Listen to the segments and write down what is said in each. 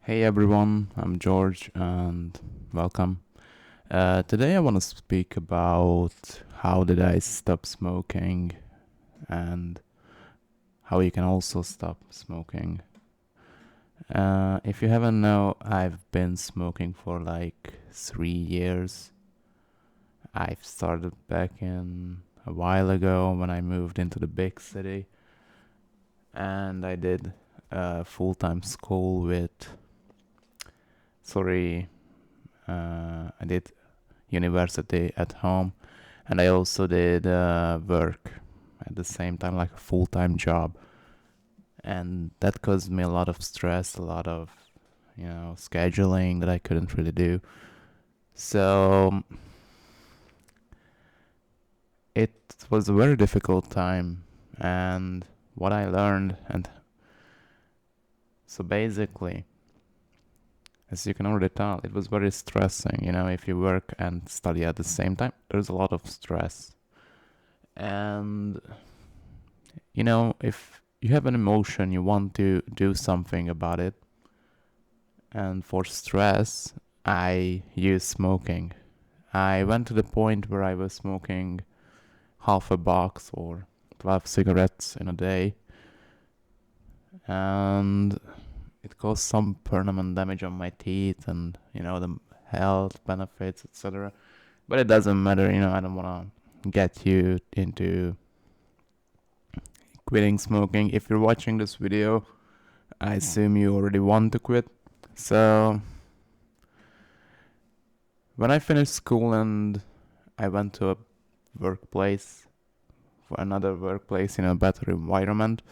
Hey everyone, I'm George and welcome. Today I want to speak about how did I stop smoking and how you can also stop smoking. If you haven't know, I've been smoking for like 3 years. I've started back in a while ago when I moved into the big city, and I did full-time school with, sorry, I did university at home, and I also did work at the same time, like a full-time job, and that caused me a lot of stress, a lot of scheduling that I couldn't really do. So it was a very difficult time, and what I learned, and so basically, as you can already tell, it was very stressing. If you work and study at the same time, there's a lot of stress. And if you have an emotion, you want to do something about it. And for stress, I use smoking. I went to the point where I was smoking half a box or 12 cigarettes in a day. And it caused some permanent damage on my teeth and, the health benefits, etc. But it doesn't matter, I don't want to get you into quitting smoking. If you're watching this video, I assume you already want to quit. So when I finished school and I went to a workplace, for another workplace in a better environment,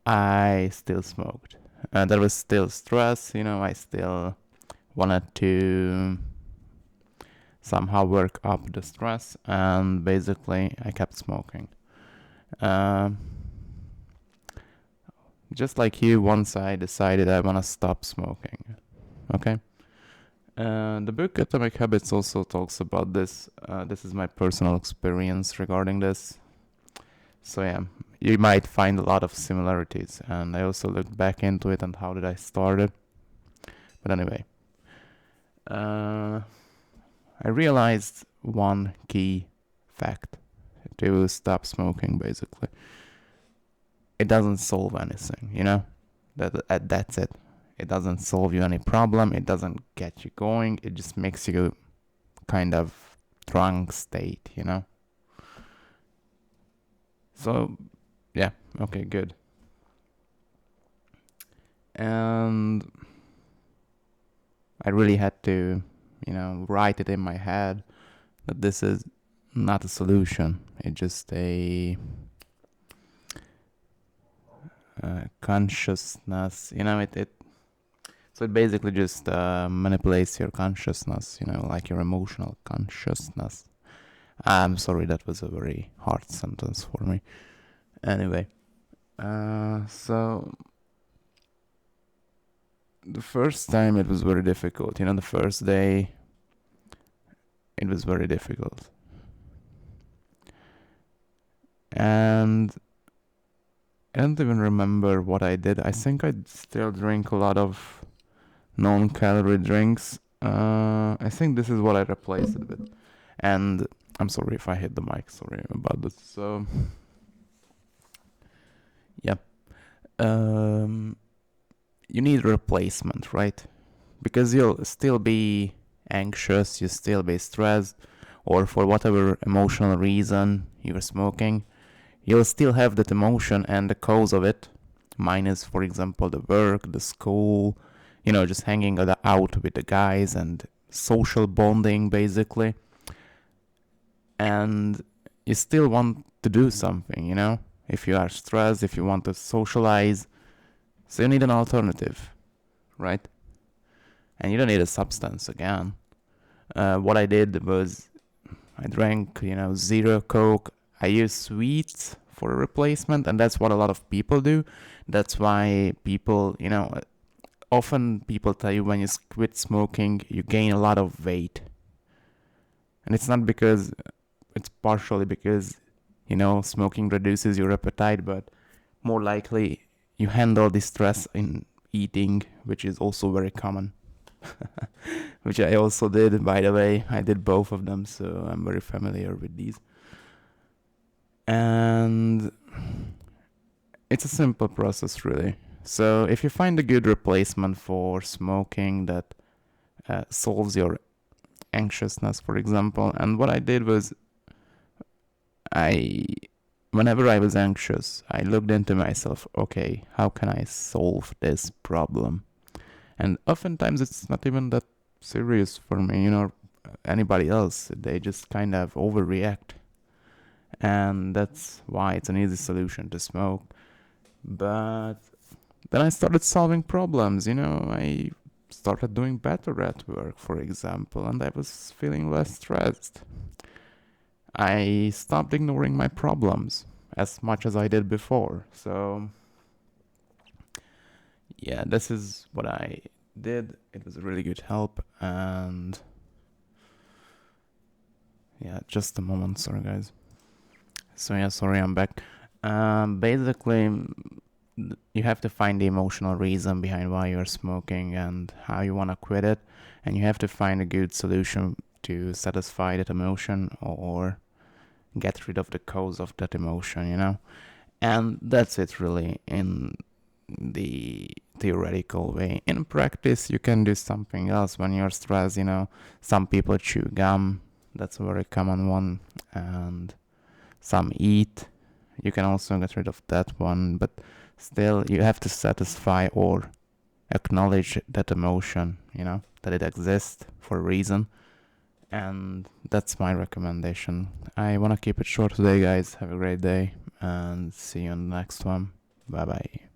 I still smoked. There was still stress, I still wanted to somehow work up the stress, and basically I kept smoking. Um, just like you, once I decided I want to stop smoking. Okay? The book Atomic Habits also talks about this. This is my personal experience regarding this. So yeah, you might find a lot of similarities. And I also looked back into it and how did I start it. But anyway, I realized one key fact to stop smoking. Basically, it doesn't solve anything. That's it. It doesn't solve you any problem. It doesn't get you going. It just makes you kind of drunk state. So, yeah, okay, good. And I really had to, write it in my head that this is not a solution. It's just a consciousness. So it basically just manipulates your consciousness. Like your emotional consciousness. I'm sorry, that was a very hard sentence for me. Anyway, so the first time it was very difficult. The first day it was very difficult. And I don't even remember what I did. I think I still drink a lot of non-calorie drinks. I think this is what I replaced it with. And I'm sorry if I hit the mic. Sorry about this. So, yeah. You need replacement, right? Because you'll still be anxious, you'll still be stressed, or for whatever emotional reason you're smoking, you'll still have that emotion and the cause of it, minus, for example, the work, the school, just hanging out with the guys and social bonding, basically. And you still want to do something, if you are stressed, if you want to socialize. So you need an alternative, right? And you don't need a substance again. What I did was I drank, zero Coke. I use sweets for a replacement, and that's what a lot of people do. That's why people, often people tell you when you quit smoking, you gain a lot of weight. And it's not because, it's partially because, smoking reduces your appetite, but more likely you handle the stress in eating, which is also very common. Which I also did, by the way. I did both of them, so I'm very familiar with these. And it's a simple process, really. So if you find a good replacement for smoking that solves your anxiousness, for example, and what I did was whenever I was anxious, I looked into myself, okay, how can I solve this problem? And oftentimes it's not even that serious for me, anybody else. They just kind of overreact. And that's why it's an easy solution to smoke. But then I started solving problems, I started doing better at work, for example, and I was feeling less stressed. I stopped ignoring my problems as much as I did before. So, yeah, this is what I did. It was a really good help. And yeah, just a moment. Sorry, guys. So, yeah, sorry, I'm back. Basically, you have to find the emotional reason behind why you're smoking and how you want to quit it. And you have to find a good solution to satisfy that emotion or get rid of the cause of that emotion, And that's it, really, in the theoretical way. In practice, you can do something else when you're stressed, Some people chew gum, that's a very common one, and some eat. You can also get rid of that one, but still, you have to satisfy or acknowledge that emotion, that it exists for a reason. And that's my recommendation. I want to keep it short today, guys. Have a great day and see you on the next one. Bye bye.